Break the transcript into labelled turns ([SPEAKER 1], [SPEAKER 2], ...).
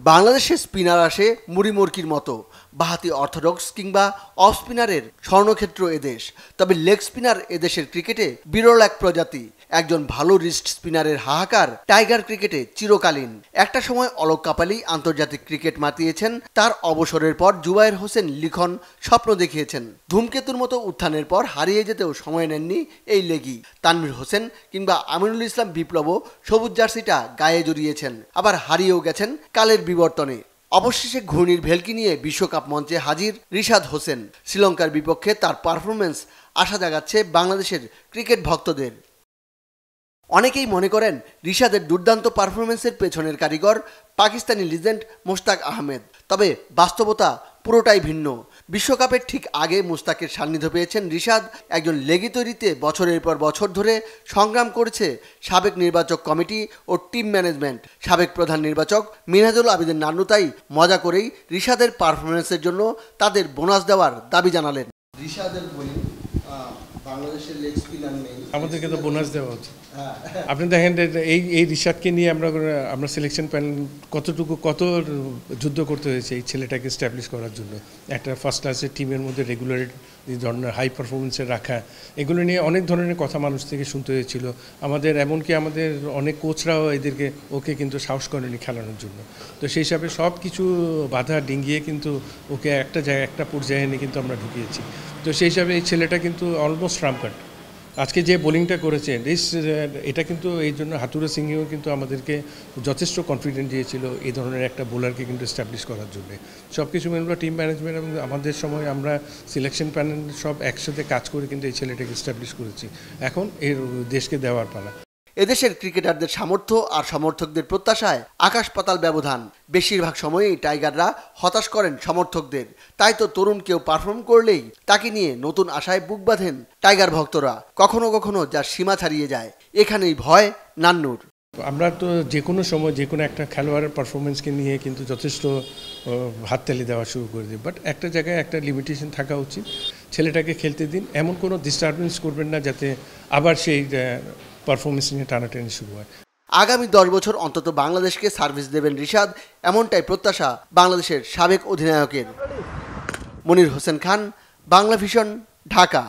[SPEAKER 1] বাংলাদেশে স্পিনার আসে মুড়ি মুরগির মতো, বাঁহাতি অর্থোডক্স কিংবা অফ স্পিনারের স্বর্ণক্ষেত্র এদেশ। তবে লেগ স্পিনার এদেশের ক্রিকেটে বিরল এক প্রজাতি। একজন ভালো রিস্ট স্পিনারের হাহাকার টাইগার ক্রিকেটে চিরকালীন। একটা সময় অলোক কাপালি আন্তর্জাতিক ক্রিকেট মাতিয়েছেন, তার অবসরের পর জুবায়ের হোসেন লিখন স্বপ্ন দেখিয়েছেন। ধূমকেতুর মতো উত্থানের পর হারিয়ে যেতেও সময় নেননি এই লেগি। তানভীর হোসেন কিংবা আমিনুল ইসলাম বিপ্লবও সবুজ জার্সিটা গায়ে জড়িয়েছেন, আবার হারিয়েও গেছেন কালের বিবর্তনে। অবশেষে ঘূর্ণির ভেলকি নিয়ে বিশ্বকাপ মঞ্চে হাজির রিশাদ হোসেন। শ্রীলঙ্কার বিপক্ষে তার পারফরমেন্স আশা জাগাচ্ছে বাংলাদেশের ক্রিকেট ভক্তদের। অনেকেই মনে করেন রিশাদের দুর্দান্ত পারফরমেন্সের পেছনের কারিগর পাকিস্তানি লিজেন্ড মুশতাক আহমেদ। তবে বাস্তবতা পুরোটাই ভিন্ন। বিশ্বকাপের ঠিক আগে মুশতাকের সান্নিধ্য পেয়েছেন রিশাদ। একজন লেগি তৈরিতে বছরের পর বছর ধরে সংগ্রাম করেছে সাবেক নির্বাচক কমিটি ও টিম ম্যানেজমেন্ট। সাবেক প্রধান নির্বাচক মিনহাজুল আবেদিন নান্নু তাই মজা করেই রিশাদের পারফরমেন্সের জন্য তাদের বোনাস দেওয়ার দাবি জানালেন। রিশাদের বলি বাংলাদেশের লেগ স্পিনার নেই,
[SPEAKER 2] আমাদেরকে তো বোনাস দেওয়া উচিত। আপনি দেখেন এই রিশাদকে নিয়ে আমরা সিলেকশন প্যানেল কত যুদ্ধ করতে হয়েছে এই ছেলেটাকে এস্টাবলিশ করার জন্য। একটা ফার্স্ট ক্লাসের টিমের মধ্যে রেগুলার এই ধরনের হাই পারফরমেন্সে রাখা, এগুলো নিয়ে অনেক ধরনের কথা মানুষ থেকে শুনতে হয়েছিল। এমনকি আমাদের অনেক কোচরাও ওকে কিন্তু সাহস করেনি খেলানোর জন্য। তো সেই হিসাবে সব কিছু বাধা ডিঙ্গিয়ে কিন্তু ওকে একটা পর্যায়ে এনে কিন্তু আমরা ঢুকিয়েছি। তো সেই হিসাবে এই ছেলেটা কিন্তু অলমোস্ট ট্রাম্প। আজকে যে বোলিংটা করেছে এটা কিন্তু এই জন্য হাতুরা সিংহেও কিন্তু আমাদেরকে যথেষ্ট কনফিডেন্ট দিয়েছিল এই ধরনের একটা বোলারকে কিন্তু এস্টাবলিশ করার জন্য। সব কিছু মিলে টিম ম্যানেজমেন্ট এবং আমাদের সময় আমরা সিলেকশন প্যানেল সব একসাথে কাজ করে কিন্তু এই ছেলেটাকে এস্টাবলিশ করেছি। এখন এর দেশকে দেওয়ার পালা।
[SPEAKER 1] এদেশের ক্রিকেটারদের সামর্থ্য আর সমর্থকদের প্রত্যাশায় আকাশ পাতাল ব্যবধান। বেশিরভাগ সময়ই টাইগাররা হতাশ করেন সমর্থকদের। তাই তো তরুণ কেউ পারফর্ম করলেই তাকে নিয়ে নতুন আশায় বুক বাঁধেন টাইগার ভক্তরা। কখনো কখনো যার সীমা ছাড়িয়ে যায়। এখানেই ভয় নান্নুর।
[SPEAKER 2] আমরা তো যে কোনো সময় যে কোনো একটা খেলোয়াড়ের পারফরমেন্সকে নিয়ে কিন্তু যথেষ্ট হাততালি দেওয়া শুরু করে দিই, বাট একটা জায়গায় একটা লিমিটেশন থাকা উচিত। ছেলেটাকে খেলতে দিন, এমন কোনো ডিস্টারবেন্স করবেন না যাতে আবার সেই পারফরমেন্স নিয়ে টানাটানি শুরু হয়।
[SPEAKER 1] আগামী 10 বছর অন্তত বাংলাদেশকে সার্ভিস দেবেন রিশাদ, এমনটাই প্রত্যাশা বাংলাদেশের সাবেক অধিনায়কের। মনির হোসেন খান, বাংলা ভিশন, ঢাকা।